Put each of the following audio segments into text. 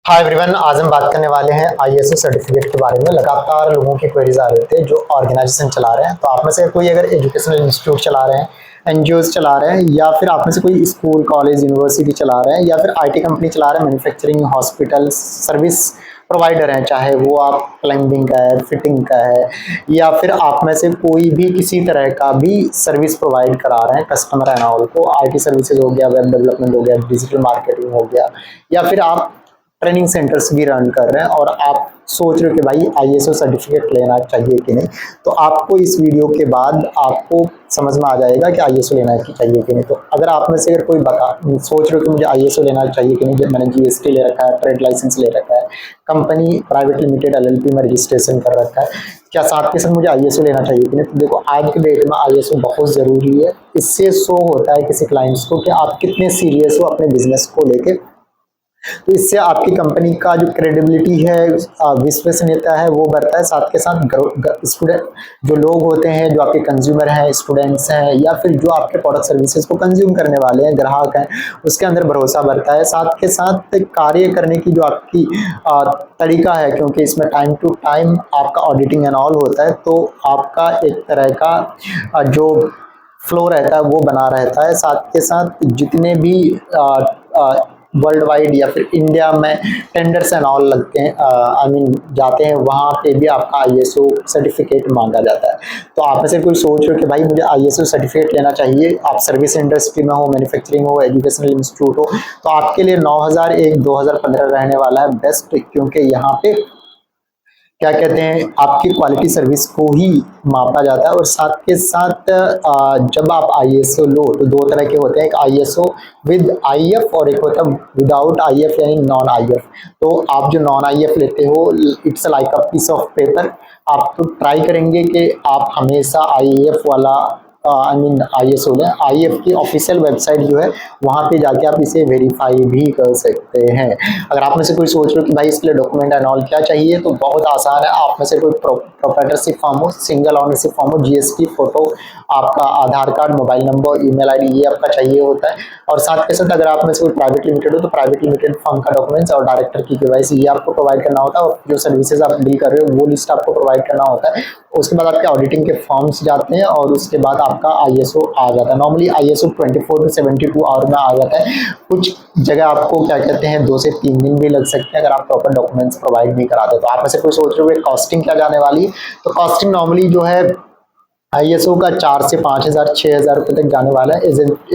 Hi everyone, आज हम बात करने वाले हैं आईएसओ सर्टिफिकेट के बारे में। लगातार लोगों की क्वेरीज आ रहे थे जो ऑर्गेनाइजेशन चला रहे हैं। तो आप में से कोई अगर एजुकेशनल इंस्टीट्यूट चला रहे हैं, एनजीओज चला रहे हैं, या फिर आप में से कोई स्कूल, कॉलेज, यूनिवर्सिटी चला रहे हैं, या फिर आईटी कंपनी चला रहे हैं, मैन्युफैक्चरिंग, हॉस्पिटल, सर्विस प्रोवाइडर हैं, चाहे वो आप प्लम्बिंग का है, फिटिंग का है, या फिर आप में से कोई भी किसी तरह का भी सर्विस प्रोवाइड करा रहे हैं कस्टमर एंड ऑल को, आईटी सर्विसेज हो गया, वेब डेवलपमेंट हो गया, डिजिटल मार्केटिंग हो गया, या फिर आप ट्रेनिंग सेंटर्स भी रन कर रहे हैं और आप सोच रहे हो कि भाई आईएसओ सर्टिफिकेट लेना चाहिए कि नहीं, तो आपको इस वीडियो के बाद आपको समझ में आ जाएगा कि आईएसओ लेना चाहिए कि नहीं। तो अगर आप में से अगर कोई सोच रहे हो कि मुझे आईएसओ लेना चाहिए कि नहीं, मैंने जीएसटी ले रखा है, ट्रेड लाइसेंस ले रखा है, कंपनी प्राइवेट लिमिटेड एलएलपी में रजिस्ट्रेशन कर रखा है, क्या साथ के साथ मुझे आईएसओ लेना चाहिए कि नहीं। तो देखो, आज के डेट में आईएसओ बहुत ज़रूरी है। इससे शो होता है किसी क्लाइंट्स को कि आप कितने सीरियस हो अपने बिजनेस को लेके। तो इससे आपकी कंपनी का जो क्रेडिबिलिटी है, विश्वसनीयता है, वो बढ़ता है। साथ के साथ स्टूडेंट जो लोग होते हैं, जो आपके कंज्यूमर हैं, स्टूडेंट्स हैं, या फिर जो आपके प्रोडक्ट सर्विसेज को कंज्यूम करने वाले हैं, ग्राहक हैं, उसके अंदर भरोसा बढ़ता है। साथ के साथ कार्य करने की जो आपकी तरीका है, क्योंकि इसमें टाइम टू टाइम आपका ऑडिटिंग एंड ऑल होता है, तो आपका एक तरह का जो फ्लो रहता है वो बना रहता है। साथ के साथ जितने भी वर्ल्ड वाइड या फिर इंडिया में टेंडर्स एंड ऑल लगते हैं, जाते हैं, वहाँ पे भी आपका आईएसओ सर्टिफिकेट मांगा जाता है। तो आप में से कोई सोच रहे हो कि भाई मुझे आईएसओ सर्टिफिकेट लेना चाहिए, आप सर्विस इंडस्ट्री में हो, मैन्युफैक्चरिंग हो, एजुकेशनल इंस्टीट्यूट हो, तो आपके लिए 9001 2015 रहने वाला है बेस्ट, क्योंकि यहाँ पे क्या कहते हैं, आपकी क्वालिटी सर्विस को ही मापा जाता है। और साथ के साथ जब आप आईएसओ लो तो दो तरह के होते हैं, एक आईएसओ विद आईएफ और एक होता है विदाउट आईएफ यानी नॉन आईएफ। तो आप जो नॉन आईएफ लेते हो, it's like a piece of paper. आप तो ट्राई करेंगे कि आप हमेशा आईएफ वाला आईएसओ लें। आईएफ की ऑफिशियल वेबसाइट जो है, वहाँ पे जाके आप इसे वेरीफाई भी कर सकते हैं। अगर आप में से कोई सोच रहे हो कि भाई इसके लिए डॉक्यूमेंट एंड ऑल क्या चाहिए, तो बहुत आसान है। आप में से कोई प्रोप्राइटरशिप फॉर्म हो, सिंगल ऑनरशिप फॉर्म हो, जीएसटी फोटो, आपका Aadhaar card, mobile number, email ID, ये आपका चाहिए होता है। और साथ के साथ अगर आप में से कोई प्राइवेट लिमिटेड हो तो प्राइवेट लिमिटेड फॉर्म का डॉक्यूमेंट्स और डायरेक्टर की केवाईसी, ये आपको प्रोवाइड करना होता है। और जो सर्विसेज आप डील कर रहे हो वो लिस्ट आपको प्रोवाइड करना होता है। उसके बाद आपके ऑडिटिंग के फॉर्म्स जाते हैं और उसके बाद आपका आईएसओ आ जाता है। नॉर्मली आईएसओ 24 to 72 आवर में आ जाता है। कुछ जगह आपको क्या कहते हैं 2 से 3 दिन भी लग सकते हैं अगर आप प्रॉपर डॉक्यूमेंट्स प्रोवाइड नहीं कराते। तो आप में से कोई सोच रहे हो कॉस्टिंग क्या जाने वाली है, तो कॉस्टिंग नॉर्मली जो है आईएसओ का 4 से 5,000 6,000 रुपये तक जाने वाला है।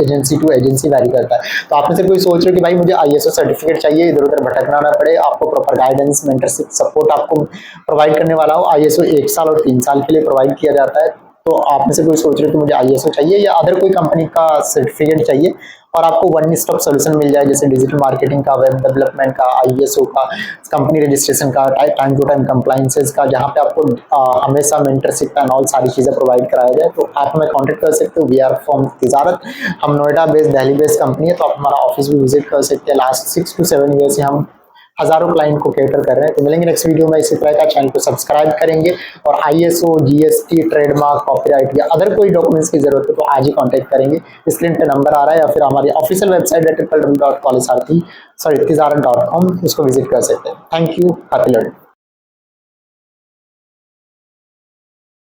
एजेंसी टू एजेंसी वैरी करता है। तो आप में से कोई सोच रहे हो कि भाई मुझे आईएसओ सर्टिफिकेट चाहिए, इधर उधर भटकना ना पड़े, आपको प्रॉपर गाइडेंस, मेंटरशिप, सपोर्ट आपको प्रोवाइड करने वाला हो। आईएसओ 1 साल और 3 साल के लिए प्रोवाइड किया जाता है। तो आप में से कोई सोच रहे हो कि मुझे आईएसओ चाहिए या अदर कोई कंपनी का सर्टिफिकेट चाहिए और आपको वन स्टॉप सोल्यूशन मिल जाए, जैसे डिजिटल मार्केटिंग का, वेब डेवलपमेंट का, आईएसओ का, कंपनी रजिस्ट्रेशन का, टाइम टू टाइम कंप्लाइंसेस का, जहाँ पे आपको हमेशा मेंटरशिप एंड ऑल सारी चीज़ें प्रोवाइड कराया जाए, तो आप हमें कॉन्टेक्ट कर सकते हो। वी आर फ्रॉम तिजारत। हम Noida based, Delhi based company है, तो आप हमारा ऑफिस भी विजिट कर सकते हैं। लास्ट 6 to 7 ईयर से हम हजारों क्लाइंट को कैटर कर रहे हैं। तो मिलेंगे नेक्स्ट वीडियो में इसी तरह का। चैनल को सब्सक्राइब करेंगे और आईएसओ, जीएसटी, ट्रेडमार्क, कॉपीराइट या अदर कोई डॉक्यूमेंट्स की जरूरत है तो आज ही कांटेक्ट करेंगे। स्क्रीन पे नंबर आ रहा है, या फिर हमारी ऑफिशियल वेबसाइट है www.tijarat.com, उसको विजिट कर सकते हैं। Thank you, happy learning.